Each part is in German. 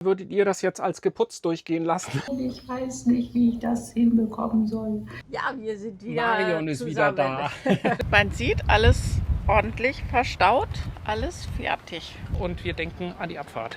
Würdet ihr das jetzt als geputzt durchgehen lassen? Ich weiß nicht, wie ich das hinbekommen soll. Ja, wir sind wieder Marion ist wieder da. Man sieht, alles ordentlich verstaut, alles fertig. Und wir denken an die Abfahrt.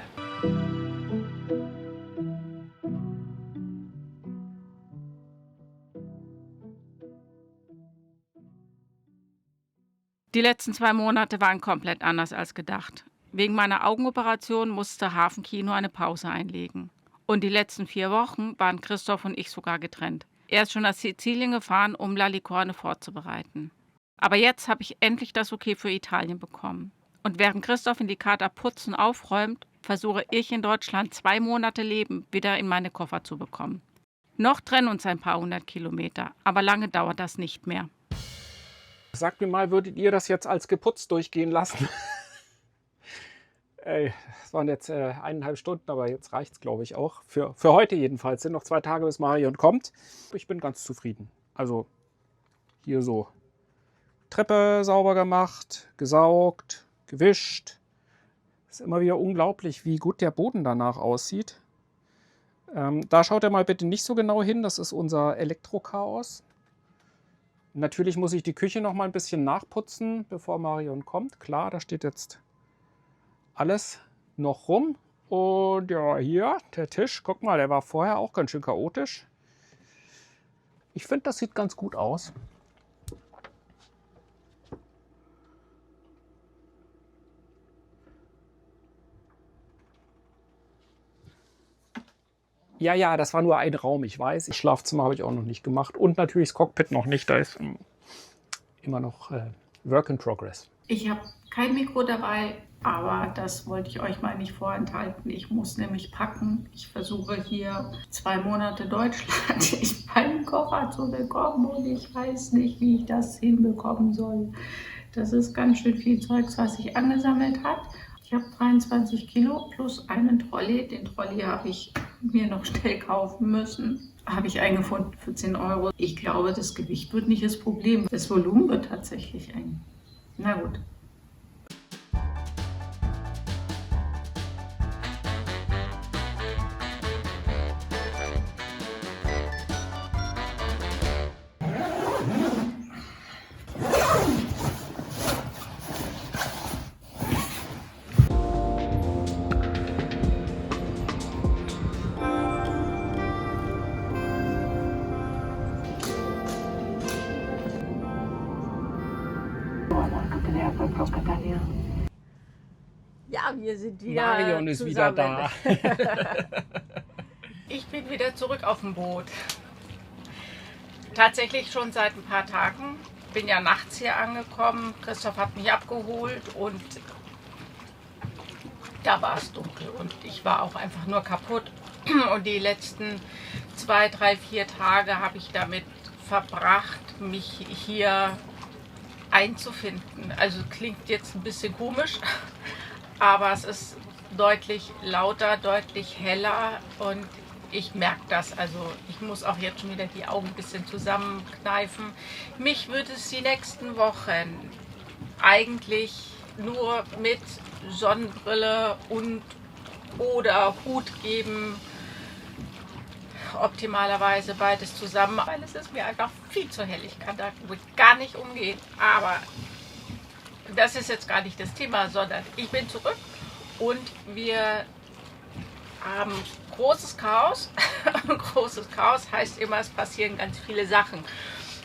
Die letzten 2 Monate waren komplett anders als gedacht. Wegen meiner Augenoperation musste Hafenkino eine Pause einlegen. Und die letzten 4 Wochen waren Christoph und ich sogar getrennt. Er ist schon nach Sizilien gefahren, um La Licorne vorzubereiten. Aber jetzt habe ich endlich das Okay für Italien bekommen. Und während Christoph in die Kater putzt und aufräumt, versuche ich in Deutschland 2 Monate Leben wieder in meine Koffer zu bekommen. Noch trennen uns ein paar 100 Kilometer, aber lange dauert das nicht mehr. Sagt mir mal, würdet ihr das jetzt als geputzt durchgehen lassen? Ey, das waren jetzt 1,5 Stunden, aber jetzt reicht es, glaube ich, auch. Für heute jedenfalls. Sind noch 2 Tage, bis Marion kommt. Ich bin ganz zufrieden. Also hier so Treppe sauber gemacht, gesaugt, gewischt. Ist immer wieder unglaublich, wie gut der Boden danach aussieht. Da schaut ihr mal bitte nicht so genau hin. Das ist unser Elektrochaos. Natürlich muss ich die Küche noch mal ein bisschen nachputzen, bevor Marion kommt. Klar, da steht jetzt alles noch rum. Und ja, hier der Tisch. Guck mal, der war vorher auch ganz schön chaotisch. Ich finde, das sieht ganz gut aus. Ja, das war nur ein Raum, ich weiß. Das Schlafzimmer habe ich auch noch nicht gemacht. Und natürlich das Cockpit noch nicht. Da ist immer noch Work in Progress. Ich habe kein Mikro dabei, aber das wollte ich euch mal nicht vorenthalten. Ich muss nämlich packen. Ich versuche hier 2 Monate Deutschland in meinen Koffer zu bekommen und ich weiß nicht, wie ich das hinbekommen soll. Das ist ganz schön viel Zeugs, was sich angesammelt hat. Ich habe 23 Kilo plus einen Trolley. Den Trolley habe ich mir noch schnell kaufen müssen. Habe ich eingefunden für 10 Euro. Ich glaube, das Gewicht wird nicht das Problem. Das Volumen wird tatsächlich eng. Na gut. Ja, wir sind wieder Marion ist wieder da. Ich bin wieder zurück auf dem Boot. Tatsächlich schon seit ein paar Tagen. Bin ja nachts hier angekommen. Christoph hat mich abgeholt und da war es dunkel und ich war auch einfach nur kaputt. Und die letzten 2, 3, 4 Tage habe ich damit verbracht, mich hier einzufinden. Also klingt jetzt ein bisschen komisch, aber es ist deutlich lauter, deutlich heller und ich merke das. Also ich muss auch jetzt schon wieder die Augen ein bisschen zusammenkneifen. Mich würde es die nächsten Wochen eigentlich nur mit Sonnenbrille und oder Hut geben. Optimalerweise beides zusammen, weil es ist mir einfach viel zu hell. Ich kann damit gar nicht umgehen. Aber das ist jetzt gar nicht das Thema, sondern ich bin zurück und wir haben großes Chaos. Großes Chaos heißt immer, es passieren ganz viele Sachen.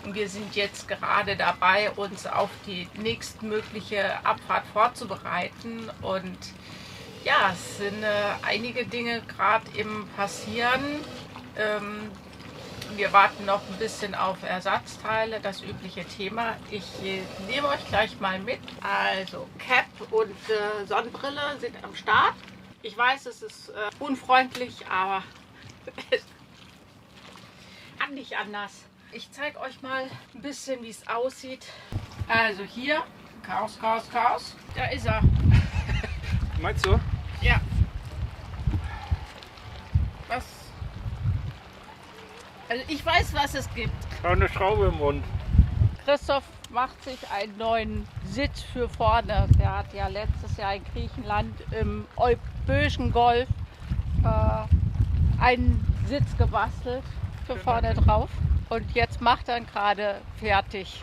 Und wir sind jetzt gerade dabei, uns auf die nächstmögliche Abfahrt vorzubereiten. Und ja, es sind einige Dinge gerade im Passieren. Wir warten noch ein bisschen auf Ersatzteile, das übliche Thema. Ich nehme euch gleich mal mit. Also Cap und Sonnenbrille sind am Start. Ich weiß, es ist unfreundlich, aber es kann nicht anders. Ich zeige euch mal ein bisschen, wie es aussieht. Also hier, Chaos, Chaos, Chaos. Da ist er. Meinst du? Ja. Was? Also ich weiß, was es gibt. Eine Schraube im Mund. Christoph macht sich einen neuen Sitz für vorne. Der hat ja letztes Jahr in Griechenland im Euböischen Golf einen Sitz gebastelt für vorne drauf. Und jetzt macht er ihn gerade fertig.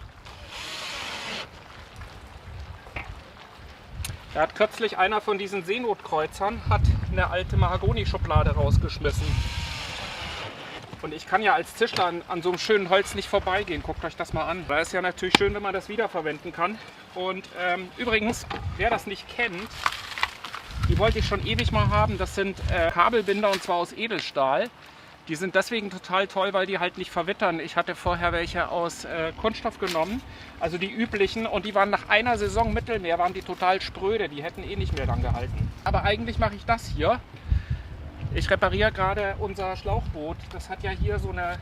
Da hat kürzlich einer von diesen Seenotkreuzern hat eine alte Mahagoni-Schublade rausgeschmissen. Und ich kann ja als Tischler an so einem schönen Holz nicht vorbeigehen. Guckt euch das mal an. Da ist ja natürlich schön, wenn man das wiederverwenden kann. Und übrigens, wer das nicht kennt, die wollte ich schon ewig mal haben. Das sind Kabelbinder und zwar aus Edelstahl. Die sind deswegen total toll, weil die halt nicht verwittern. Ich hatte vorher welche aus Kunststoff genommen, also die üblichen. Und die waren nach einer Saison Mittelmeer, waren die total spröde. Die hätten eh nicht mehr lang gehalten. Aber eigentlich mache ich das hier. Ich repariere gerade unser Schlauchboot. Das hat ja hier so eine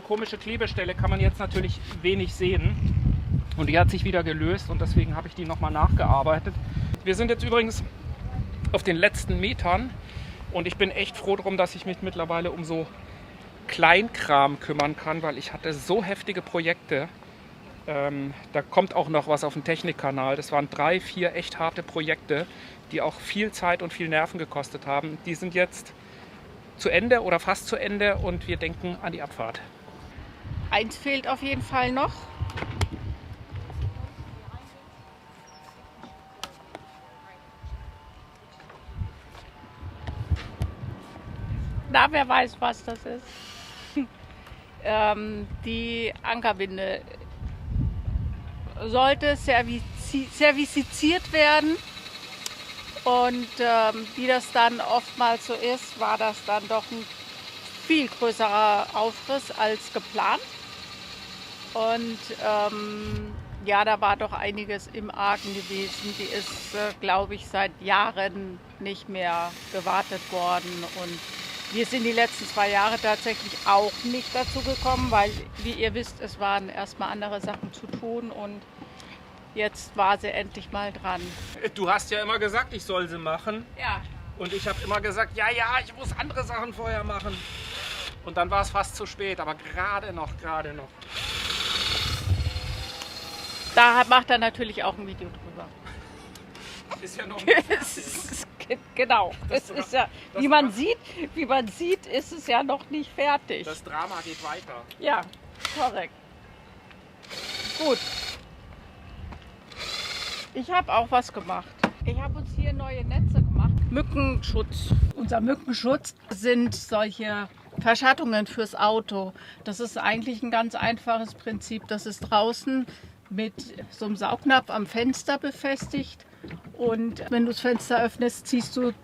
komische Klebestelle, kann man jetzt natürlich wenig sehen. Und die hat sich wieder gelöst und deswegen habe ich die nochmal nachgearbeitet. Wir sind jetzt übrigens auf den letzten Metern. Und ich bin echt froh darum, dass ich mich mittlerweile um so Kleinkram kümmern kann, weil ich hatte so heftige Projekte. Da kommt auch noch was auf den Technikkanal. Das waren 3, 4 echt harte Projekte, die auch viel Zeit und viel Nerven gekostet haben. Die sind jetzt zu Ende oder fast zu Ende und wir denken an die Abfahrt. Eins fehlt auf jeden Fall noch. Na, wer weiß, was das ist. Die Ankerbinde sollte serviciert werden. Und wie das dann oftmals so ist, war das dann doch ein viel größerer Aufriss als geplant. Und ja, da war doch einiges im Argen gewesen. Die ist, glaube ich, seit Jahren nicht mehr gewartet worden. Und wir sind die letzten 2 Jahre tatsächlich auch nicht dazu gekommen, weil, wie ihr wisst, es waren erstmal andere Sachen zu tun und jetzt war sie endlich mal dran. Du hast ja immer gesagt, ich soll sie machen. Ja. Und ich habe immer gesagt, ja, ich muss andere Sachen vorher machen. Und dann war es fast zu spät, aber gerade noch. Da macht er natürlich auch ein Video drüber. Ist ja noch Genau. Es ist ja, wie man sieht, ist es ja noch nicht fertig. Das Drama geht weiter. Ja, korrekt. Gut. Ich habe auch was gemacht. Ich habe uns hier neue Netze gemacht. Mückenschutz. Unser Mückenschutz sind solche Verschattungen fürs Auto. Das ist eigentlich ein ganz einfaches Prinzip. Das ist draußen mit so einem Saugnapf am Fenster befestigt. Und wenn du das Fenster öffnest, ziehst du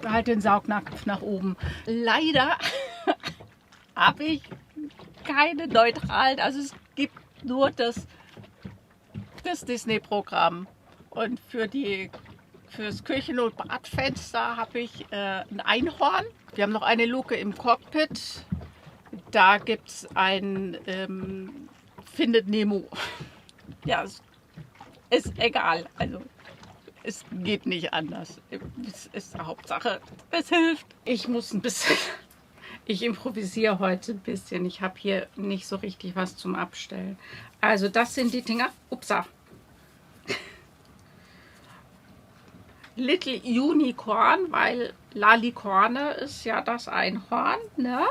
halt den Saugnapf nach oben. Leider habe ich keine neutralen, also es gibt nur das Disney-Programm. Und fürs Küchen- und Badfenster habe ich ein Einhorn. Wir haben noch eine Luke im Cockpit. Da gibt es ein Findet Nemo. Ja, ist egal. Also es geht nicht anders. Es ist Hauptsache, es hilft. Ich muss ein bisschen, ich improvisiere heute ein bisschen. Ich habe hier nicht so richtig was zum Abstellen. Also das sind die Dinger. Upsa. Little Unicorn, weil Lalicorne ist ja das Einhorn, ne?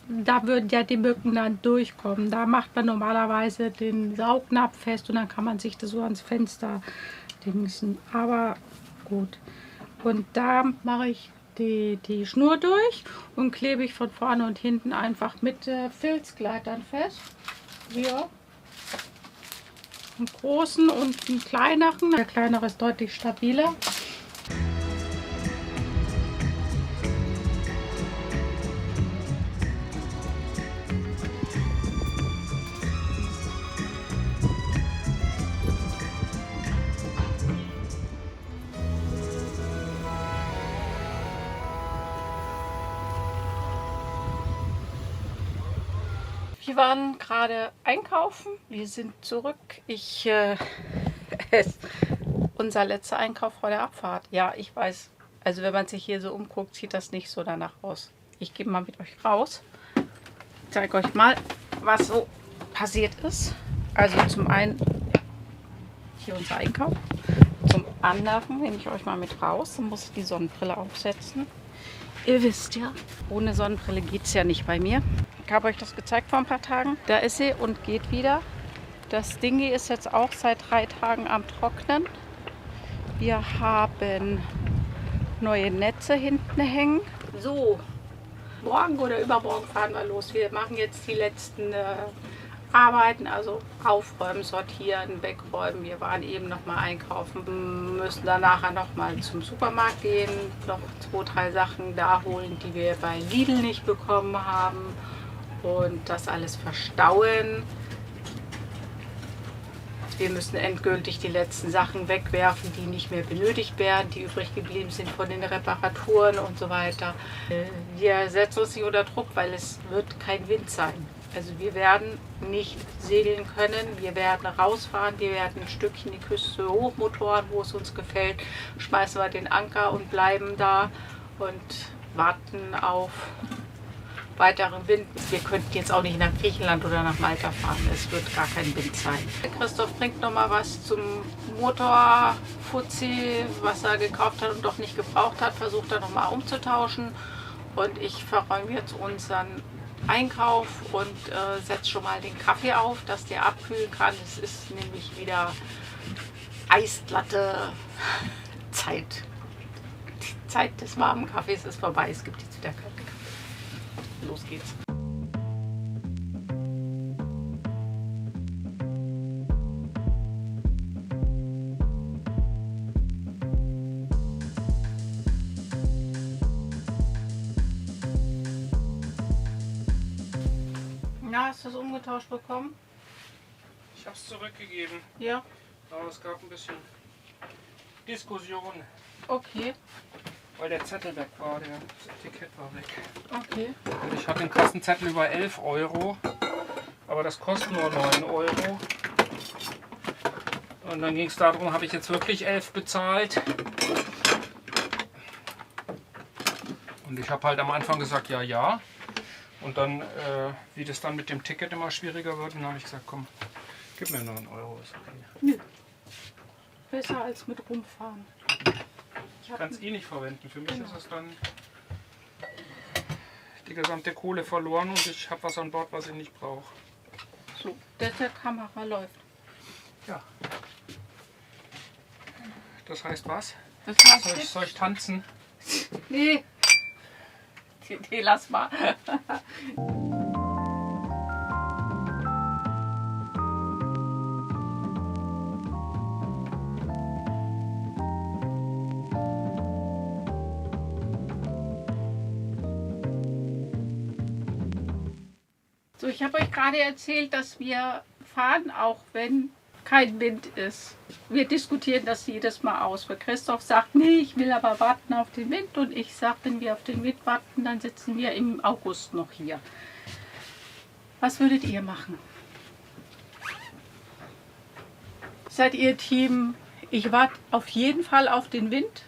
Da würden ja die Mücken dann durchkommen. Da macht man normalerweise den Saugnapf fest und dann kann man sich das so ans Fenster dingsen. Aber gut. Und da mache ich die Schnur durch und klebe ich von vorne und hinten einfach mit Filzgleitern fest. Hier. Einen großen und einen kleineren. Der kleinere ist deutlich stabiler. Wir waren gerade einkaufen, wir sind zurück. Unser letzter Einkauf vor der Abfahrt. Ja, ich weiß, also wenn man sich hier so umguckt, sieht das nicht so danach aus. Ich gehe mal mit euch raus. Ich zeige euch mal, was so passiert ist. Also zum einen hier unser Einkauf. Zum anderen nehme ich euch mal mit raus. Dann muss ich die Sonnenbrille aufsetzen. Ihr wisst ja, ohne Sonnenbrille geht es ja nicht bei mir. Ich habe euch das gezeigt vor ein paar Tagen. Da ist sie und geht wieder. Das Dingi ist jetzt auch seit 3 Tagen am Trocknen. Wir haben neue Netze hinten hängen. So, morgen oder übermorgen fahren wir los. Wir machen jetzt die letzten Arbeiten, also aufräumen, sortieren, wegräumen. Wir waren eben noch mal einkaufen, müssen dann nachher noch mal zum Supermarkt gehen, noch 2, 3 Sachen da holen, die wir bei Lidl nicht bekommen haben und das alles verstauen. Wir müssen endgültig die letzten Sachen wegwerfen, die nicht mehr benötigt werden, die übrig geblieben sind von den Reparaturen und so weiter. Wir setzen uns nicht unter Druck, weil es wird kein Wind sein. Also wir werden nicht segeln können, wir werden rausfahren, wir werden ein Stückchen die Küste hochmotoren, wo es uns gefällt, schmeißen wir den Anker und bleiben da und warten auf weiteren Wind. Wir könnten jetzt auch nicht nach Griechenland oder nach Malta fahren, es wird gar kein Wind sein. Christoph bringt noch mal was zum Motorfuzzi, was er gekauft hat und doch nicht gebraucht hat, versucht er noch mal umzutauschen und ich verräume jetzt unseren Einkauf und setze schon mal den Kaffee auf, dass der abkühlen kann. Es ist nämlich wieder Eisglatte Zeit. Die Zeit des warmen Kaffees ist vorbei. Es gibt jetzt wieder kalten Kaffee. Los geht's. Na, hast du es umgetauscht bekommen? Ich habe es zurückgegeben, Ja. aber es gab ein bisschen Diskussion, Okay. weil der Zettel weg war, das Etikett war weg. Okay. Und ich hatte einen Kassenzettel über 11 €, aber das kostet nur 9 €. Und dann ging es darum, habe ich jetzt wirklich 11 bezahlt? Und ich habe halt am Anfang gesagt, ja, ja. Und dann, wie das dann mit dem Ticket immer schwieriger wird, dann habe ich gesagt, komm, gib mir 9 €, ist okay. Nö. Besser als mit rumfahren. Ich kann es eh nicht verwenden. Für mich ist es dann die gesamte Kohle verloren und ich habe was an Bord, was ich nicht brauche. So, der Kamera läuft. Ja. Das heißt was? Das heißt Soll ich tanzen? nee. Nee, lass mal. So, ich habe euch gerade erzählt, dass wir fahren, auch wenn kein Wind ist. Wir diskutieren das jedes Mal aus. Weil Christoph sagt, nee, ich will aber warten auf den Wind. Und ich sage, wenn wir auf den Wind warten, dann sitzen wir im August noch hier. Was würdet ihr machen? Seid ihr Team, ich warte auf jeden Fall auf den Wind?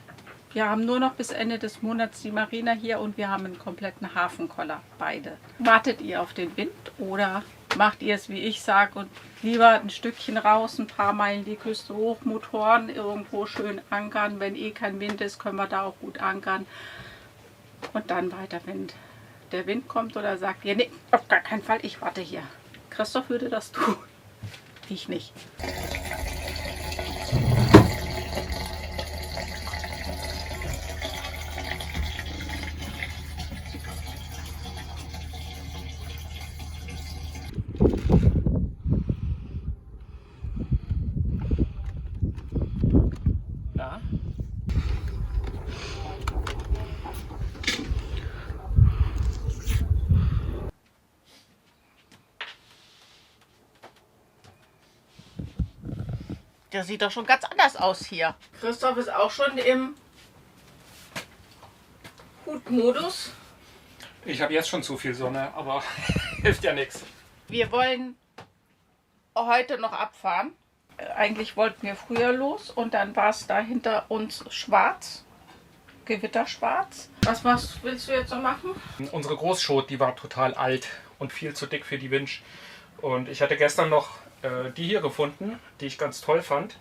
Wir haben nur noch bis Ende des Monats die Marina hier und wir haben einen kompletten Hafenkoller, beide. Wartet ihr auf den Wind oder macht ihr es, wie ich sage, und lieber ein Stückchen raus, ein paar Meilen die Küste hoch, Motoren irgendwo schön ankern. Wenn eh kein Wind ist, können wir da auch gut ankern. Und dann weiter, wenn der Wind kommt oder sagt ihr, nee, auf gar keinen Fall, ich warte hier. Christoph würde das tun, ich nicht. Ja. Der sieht doch schon ganz anders aus hier. Christoph ist auch schon im Hutmodus. Ich habe jetzt schon zu viel Sonne, aber hilft ja nichts. Wir wollen heute noch abfahren. Eigentlich wollten wir früher los und dann war es da hinter uns schwarz, gewitterschwarz. Was willst du jetzt noch machen? Unsere Großschot, die war total alt und viel zu dick für die Winch. Und ich hatte gestern noch die hier gefunden, die ich ganz toll fand.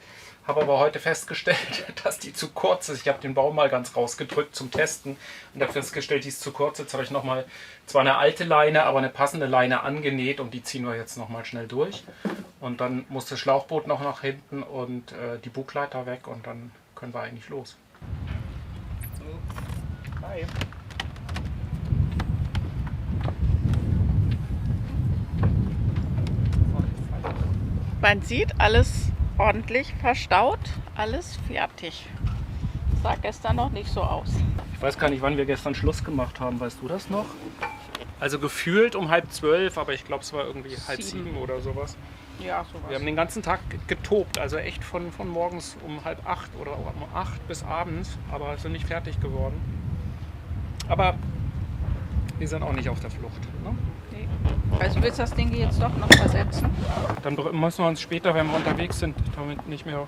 Habe aber heute festgestellt, dass die zu kurz ist. Ich habe den Baum mal ganz rausgedrückt zum Testen und habe festgestellt, die ist zu kurz. Jetzt habe ich nochmal zwar eine alte Leine, aber eine passende Leine angenäht und die ziehen wir jetzt nochmal schnell durch. Und dann muss das Schlauchboot noch nach hinten und die Bugleiter weg und dann können wir eigentlich los. Hi. Man sieht, alles ordentlich verstaut, alles fertig. Sah gestern noch nicht so aus. Ich weiß gar nicht, wann wir gestern Schluss gemacht haben. Weißt du das noch? Also gefühlt um 11:30, aber ich glaube, es war irgendwie 6:30 oder sowas. Ja, sowas. Wir haben den ganzen Tag getobt, also echt von morgens um 7:30 oder um 8 bis abends, aber sind nicht fertig geworden. Aber wir sind auch nicht auf der Flucht. Ne? Nee. Also willst du das Ding jetzt doch noch versetzen? Dann müssen wir uns später, wenn wir unterwegs sind, damit nicht mehr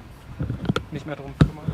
drum kümmern.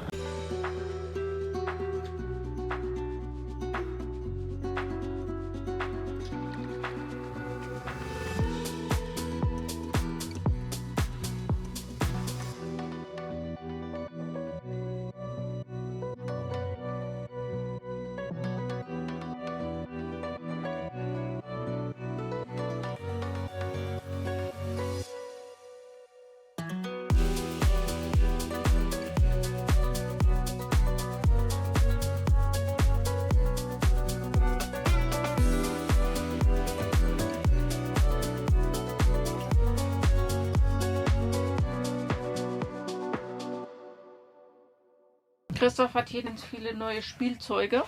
Christoph hat hier ganz viele neue Spielzeuge.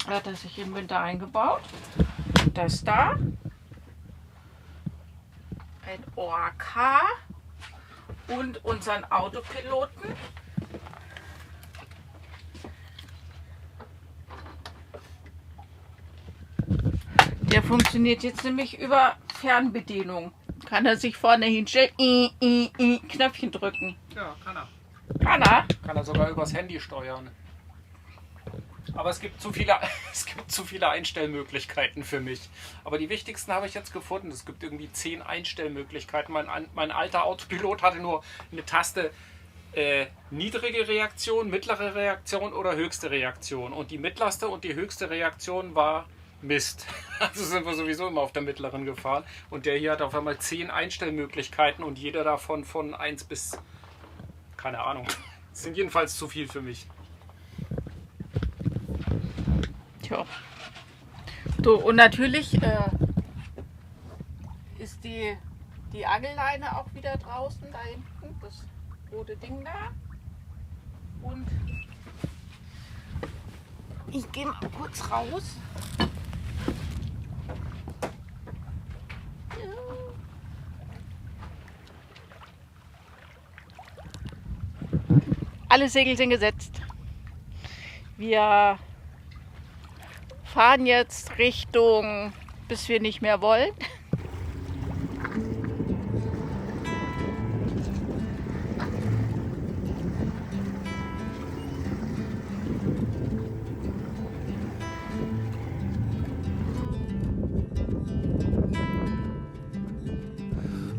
Hat er sich im Winter eingebaut. Das da. Ein Orca. Und unseren Autopiloten. Der funktioniert jetzt nämlich über Fernbedienung. Kann er sich vorne hinstellen, Knöpfchen drücken. Ja, kann er. Kann er? Kann er sogar übers Handy steuern. Aber es gibt zu viele Einstellmöglichkeiten für mich. Aber die wichtigsten habe ich jetzt gefunden. Es gibt irgendwie 10 Einstellmöglichkeiten. Mein alter Autopilot hatte nur eine Taste niedrige Reaktion, mittlere Reaktion oder höchste Reaktion. Und die mittlerste und die höchste Reaktion war Mist. Also sind wir sowieso immer auf der mittleren gefahren. Und der hier hat auf einmal 10 Einstellmöglichkeiten und jeder davon von 1 bis... keine Ahnung. Das sind jedenfalls zu viel für mich. Tja. So, und natürlich ist die Angelleine auch wieder draußen da hinten, das rote Ding da. Und ich gehe mal kurz raus. Ja. Alle Segel sind gesetzt. Wir fahren jetzt Richtung, bis wir nicht mehr wollen.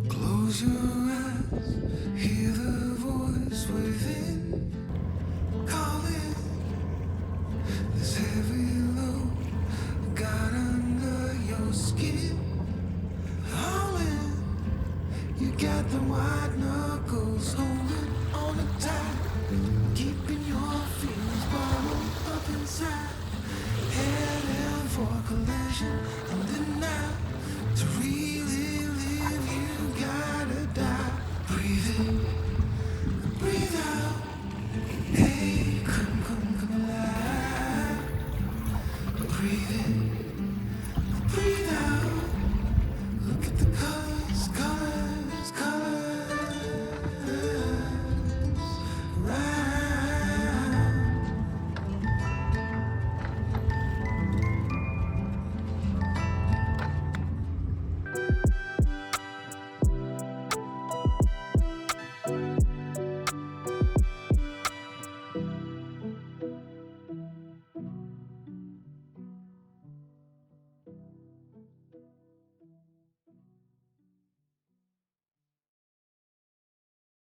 Close your eyes, hear the voice within, calling this heavy load got under your skin. Howling, you got the white knuckles holding on it tight, keeping your feelings bottled up inside. Heading for collision, and then now to really live, you gotta die. Breathe in, breathe out. Hey, come alive. Breathe in.